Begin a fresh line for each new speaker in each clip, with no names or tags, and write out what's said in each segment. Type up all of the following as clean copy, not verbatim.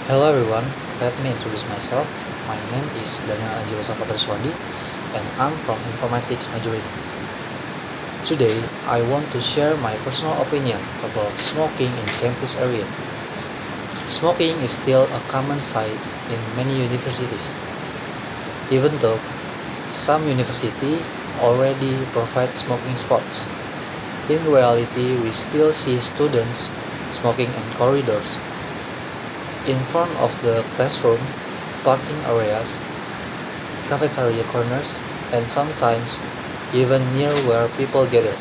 Hello everyone, let me introduce myself. My name is Daniel Angelo Safatriswadi and I'm from Informatics majority. Today, I want to share my personal opinion about smoking in campus area. Smoking is still a common sight in many universities. Even though some universities already provide smoking spots, in reality we still see students smoking in corridors, in front of the classroom, parking areas, cafeteria corners, and sometimes even near where people gather.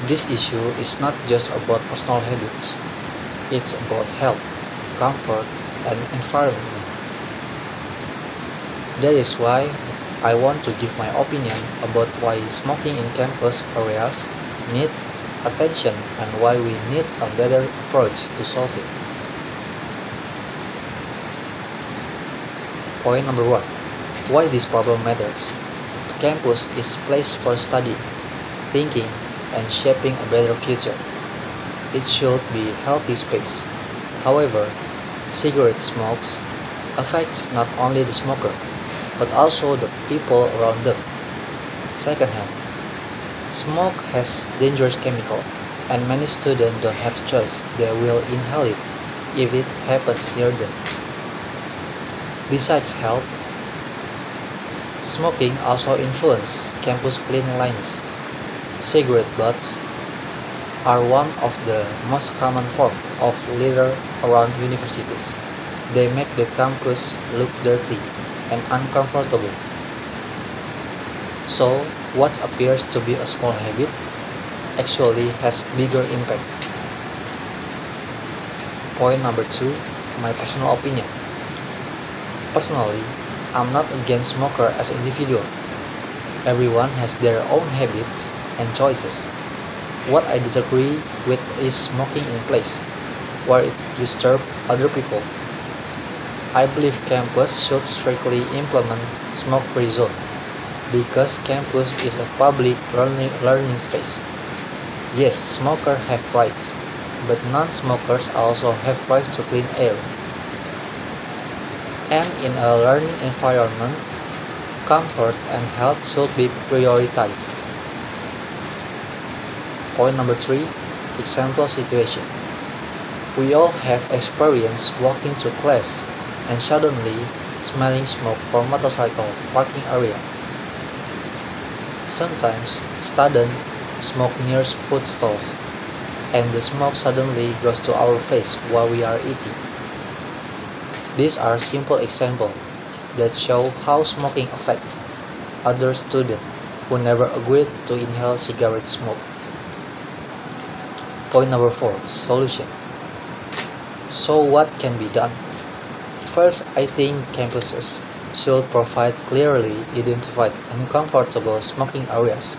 This issue is not just about personal habits, it's about health, comfort, and environment. That is why I want to give my opinion about why smoking in campus areas need attention and why we need a better approach to solve it. Point number 1. Why this problem matters. Campus is place for study, thinking, and shaping a better future. It should be a healthy space. However, cigarette smokes affects not only the smoker, but also the people around them. Secondhand, smoke has dangerous chemical, and many students don't have choice. They will inhale it if it happens near them. Besides health, smoking also influences campus cleanliness. Cigarette butts are one of the most common forms of litter around universities. They make the campus look dirty and uncomfortable. So, what appears to be a small habit actually has bigger impact. Point number 2, my personal opinion. Personally, I'm not against smoker as an individual. Everyone has their own habits and choices. What I disagree with is smoking in place, where it disturbs other people. I believe campus should strictly implement smoke-free zone, because campus is a public learning space. Yes, smokers have rights, but non-smokers also have rights to clean air. And in a learning environment, comfort and health should be prioritized. Point number 3, example situation. We all have experience walking to class and suddenly smelling smoke from motorcycle parking area. Sometimes students smoke near food stalls, and the smoke suddenly goes to our face while we are eating. These are simple examples that show how smoking affects other students who never agreed to inhale cigarette smoke. Point number 4, solution. So what can be done? First, I think campuses should provide clearly identified and comfortable smoking areas.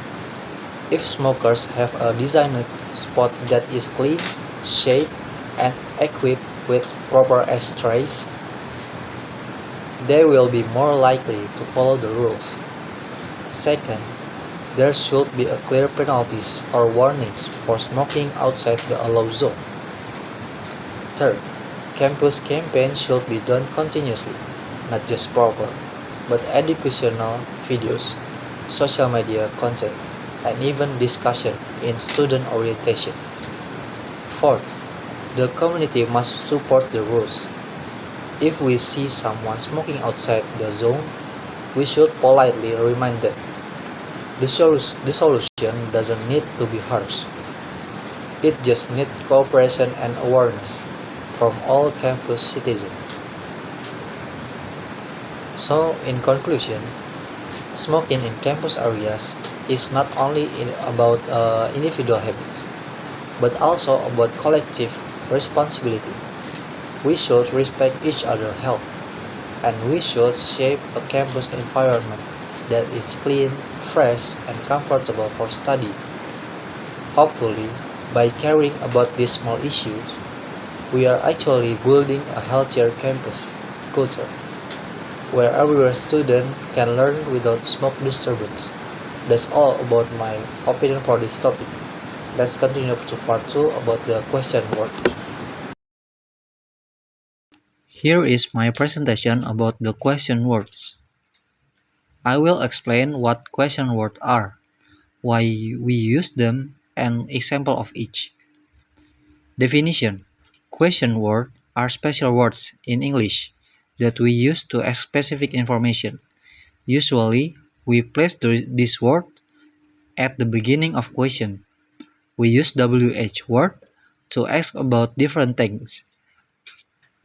If smokers have a designated spot that is clean, safe, and equipped with proper ashtrays, they will be more likely to follow the rules. Second, there should be a clear penalties or warnings for smoking outside the allowed zone. Third, campus campaigns should be done continuously, not just proper, but educational videos, social media content, and even discussion in student orientation. Fourth, the community must support the rules. If we see someone smoking outside the zone, we should politely remind them. The solution doesn't need to be harsh. It just needs cooperation and awareness from all campus citizens. So, in conclusion, smoking in campus areas is not only about individual habits, but also about collective responsibility. We should respect each other's health, and we should shape a campus environment that is clean, fresh, and comfortable for study. Hopefully, by caring about these small issues, we are actually building a healthier campus culture, where every student can learn without smoke disturbance. That's all about my opinion for this topic. Let's continue to part 2 about the question word. Here is my presentation about the question words. I will explain what question words are, why we use them, and example of each. Definition: question words are special words in English that we use to ask specific information. Usually, we place this word at the beginning of question. We use WH word to ask about different things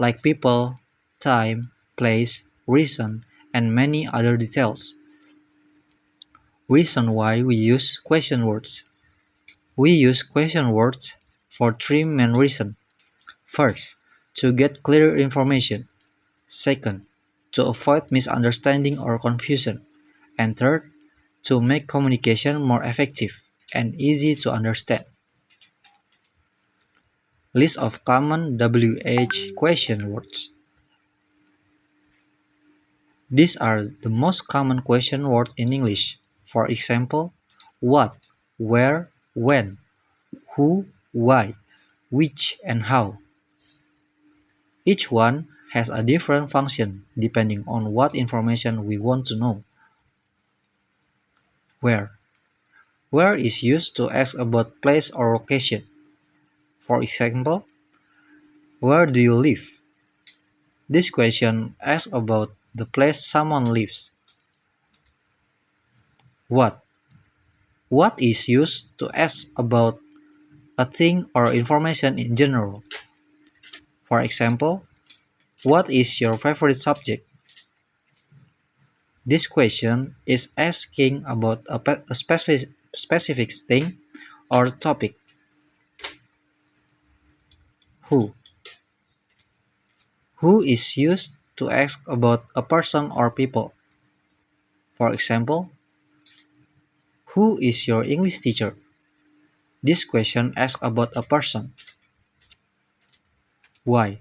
like people, time, place, reason, and many other details. Reason why we use question words. We use question words for three main reasons. First, to get clear information. Second, to avoid misunderstanding or confusion. And third, to make communication more effective and easy to understand. List of common WH question words. These are the most common question words in English. For example, what, where, when, who, why, which, and how. Each one has a different function depending on what information we want to know. Where. Where is used to ask about place or location. For example, where do you live? This question asks about the place someone lives. What. What is used to ask about a thing or information in general. For example, what is your favorite subject? This question is asking about a specific thing or topic. Who. Who is used to ask about a person or people. For example, who is your English teacher? This question asks about a person. Why.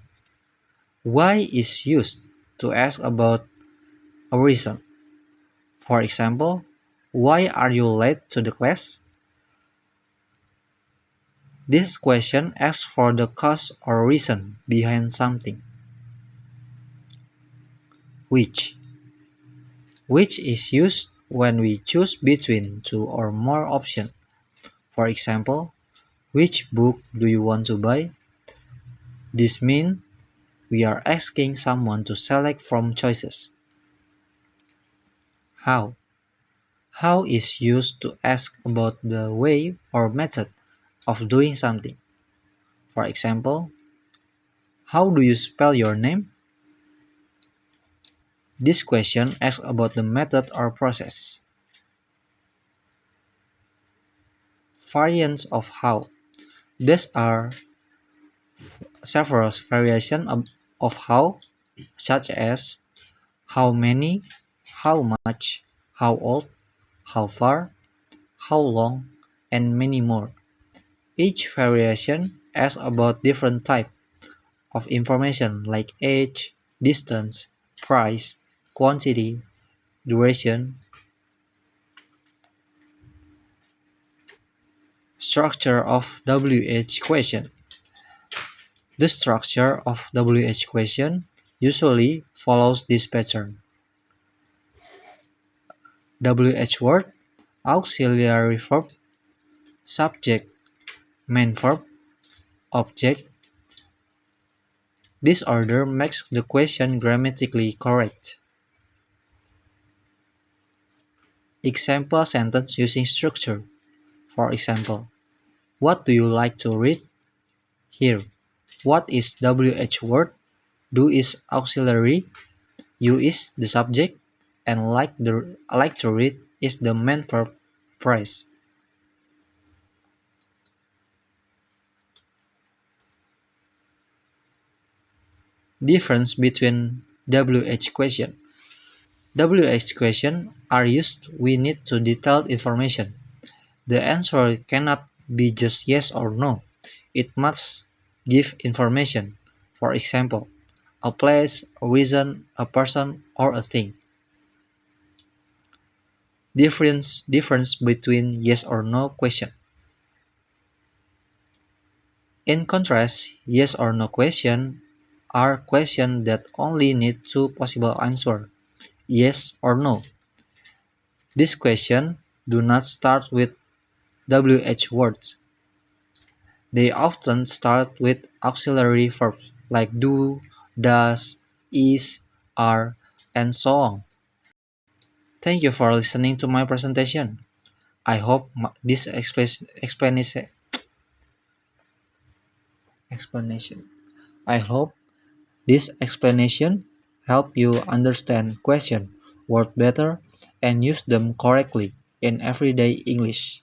Why is used to ask about a reason. For example, why are you late to the class? This question asks for the cause or reason behind something. Which. Which is used when we choose between two or more options. For example, which book do you want to buy? This means we are asking someone to select from choices. How. How is used to ask about the way or method of doing something. For example, how do you spell your name? This question asks about the method or process. Variants of how. These are several variations of how, such as how many, how much, how old, how far, how long, and many more. Each variation asks about different type of information like age, distance, price, quantity, duration. Structure of WH question. The structure of WH question usually follows this pattern. WH word, auxiliary verb, subject, main verb, object. This order makes the question grammatically correct. Example sentence using structure. For example, what do you like to read? Here, what is WH word? Do is auxiliary, you is the subject, and like to read is the main verb phrase. Difference between WH question. WH question are used we need to detailed information. The answer cannot be just yes or no. It must give information. For example, a place, a reason, a person, or a thing. Difference between yes or no question. In contrast, yes or no question are questions that only need two possible answers, yes or no. These questions do not start with WH words. They often start with auxiliary verbs like do, does, is, are, and so on. Thank you for listening to my presentation. I hope this explanation. I hope this explanation help you understand question, word better, and use them correctly in everyday English.